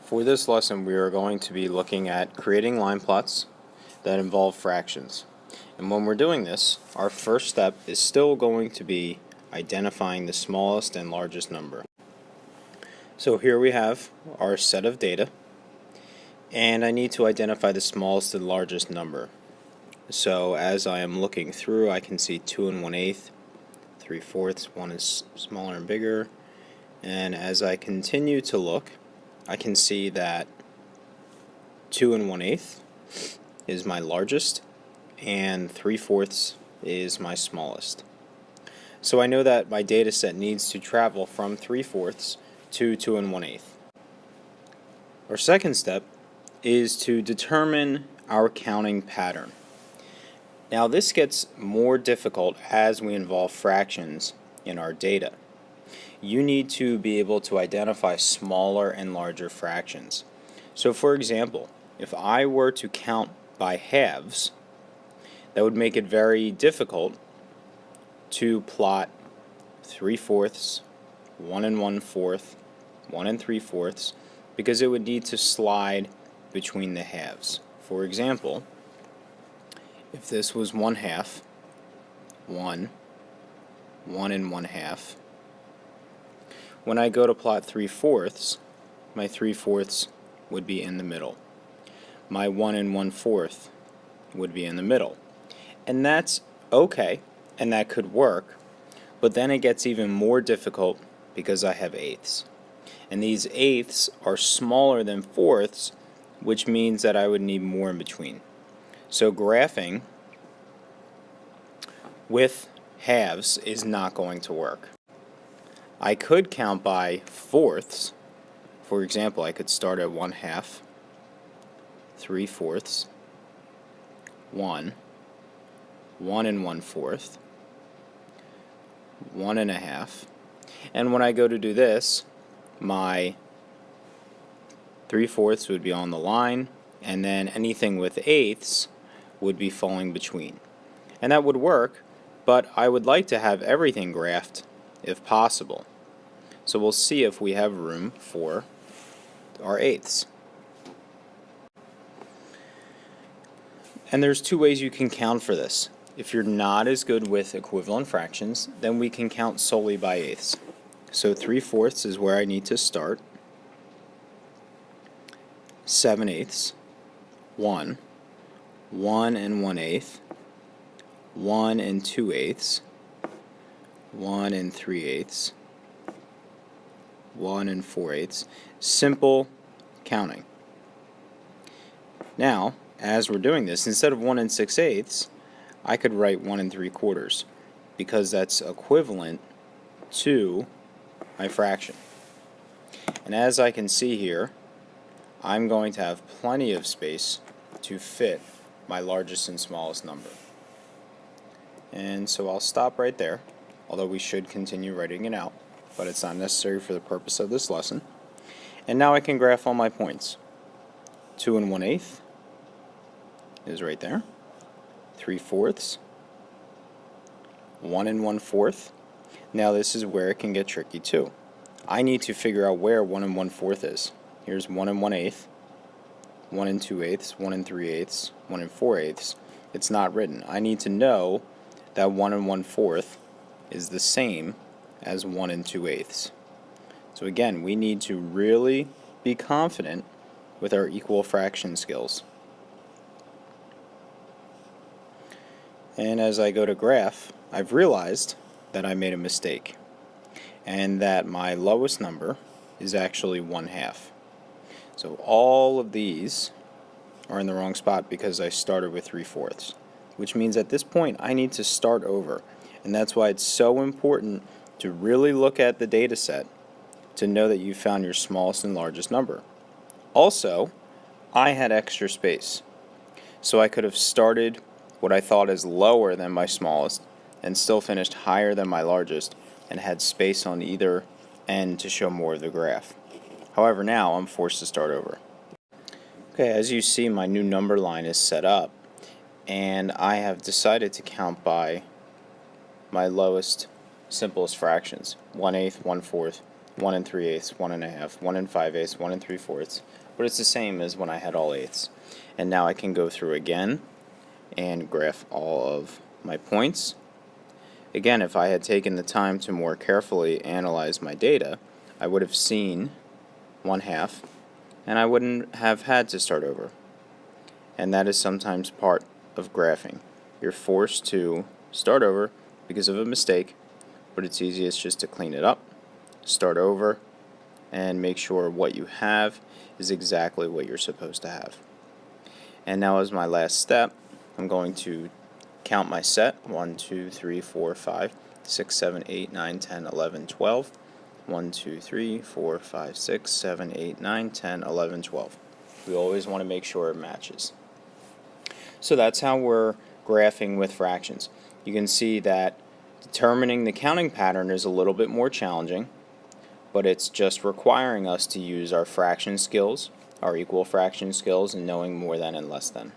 For this lesson, we are going to be looking at creating line plots that involve fractions. And when we're doing this, our first step is still going to be identifying the smallest and largest number. So here we have our set of data, and I need to identify the smallest and largest number. So as I am looking through, I can see 2 1/8, 3/4, one is smaller and bigger, and as I continue to look, I can see that 2 1/8 is my largest and 3/4 is my smallest. So I know that my data set needs to travel from 3/4 to 2 1/8. Our second step is to determine our counting pattern. Now this gets more difficult as we involve fractions in our data. You need to be able to identify smaller and larger fractions. So for example, if I were to count by halves, that would make it very difficult to plot 3/4, 1 1/4, 1 3/4, because it would need to slide between the halves. For example, if this was 1/2, 1, 1 1/2, when I go to plot 3/4, my 3/4 would be in the middle. My 1 1/4 would be in the middle. And that's okay, and that could work, but then it gets even more difficult because I have eighths. And these eighths are smaller than fourths, which means that I would need more in between. So graphing with halves is not going to work. I could count by fourths. For example, I could start at 1/2, 3/4, 1, 1 1/4, 1 1/2, and when I go to do this, my 3/4 would be on the line, and then anything with eighths would be falling between. And that would work, but I would like to have everything graphed if possible. So we'll see if we have room for our eighths. And there's two ways you can count for this. If you're not as good with equivalent fractions, then we can count solely by eighths. So 3/4 is where I need to start. 7/8, 1, 1 1/8, 1 2/8, 1 3/8, 1 4/8. Simple counting. Now, as we're doing this, instead of 1 6/8, I could write 1 3/4 because that's equivalent to my fraction. And as I can see here, I'm going to have plenty of space to fit my largest and smallest number. And so I'll stop right there, although we should continue writing it out, but it's not necessary for the purpose of this lesson. And now I can graph all my points. 2 1/8 is right there. 3/4, 1 1/4. Now this is where it can get tricky too. I need to figure out where 1 1/4 is. Here's 1 1/8, 1 2/8, 1 3/8, 1 4/8. It's not written. I need to know that 1 1/4 is the same as 1 2/8. So again, we need to really be confident with our equal fraction skills. And as I go to graph, I've realized that I made a mistake, and that my lowest number is actually 1/2. So all of these are in the wrong spot because I started with 3/4, which means at this point I need to start over. And that's why it's so important to really look at the data set to know that you found your smallest and largest number. Also, I had extra space, so I could have started what I thought is lower than my smallest and still finished higher than my largest and had space on either end to show more of the graph. However, now I'm forced to start over. Okay, as you see, my new number line is set up, and I have decided to count by my lowest, simplest fractions, 1/8, 1/4, 1 and 3/8, 1 1/2, 1 5/8, 1 3/4, but it's the same as when I had all eighths. And now I can go through again and graph all of my points. Again, if I had taken the time to more carefully analyze my data, I would have seen 1/2, and I wouldn't have had to start over. And that is sometimes part of graphing. You're forced to start over because of a mistake, but it's easiest just to clean it up, start over, and make sure what you have is exactly what you're supposed to have. And now as my last step, I'm going to count my set. 1, 2, 3, 4, 5, 6, 7, 8, 9, 10, 11, 12. 1, 2, 3, 4, 5, 6, 7, 8, 9, 10, 11, 12. We always want to make sure it matches. So that's how we're graphing with fractions. You can see that determining the counting pattern is a little bit more challenging, but it's just requiring us to use our fraction skills, our equal fraction skills, and knowing more than and less than.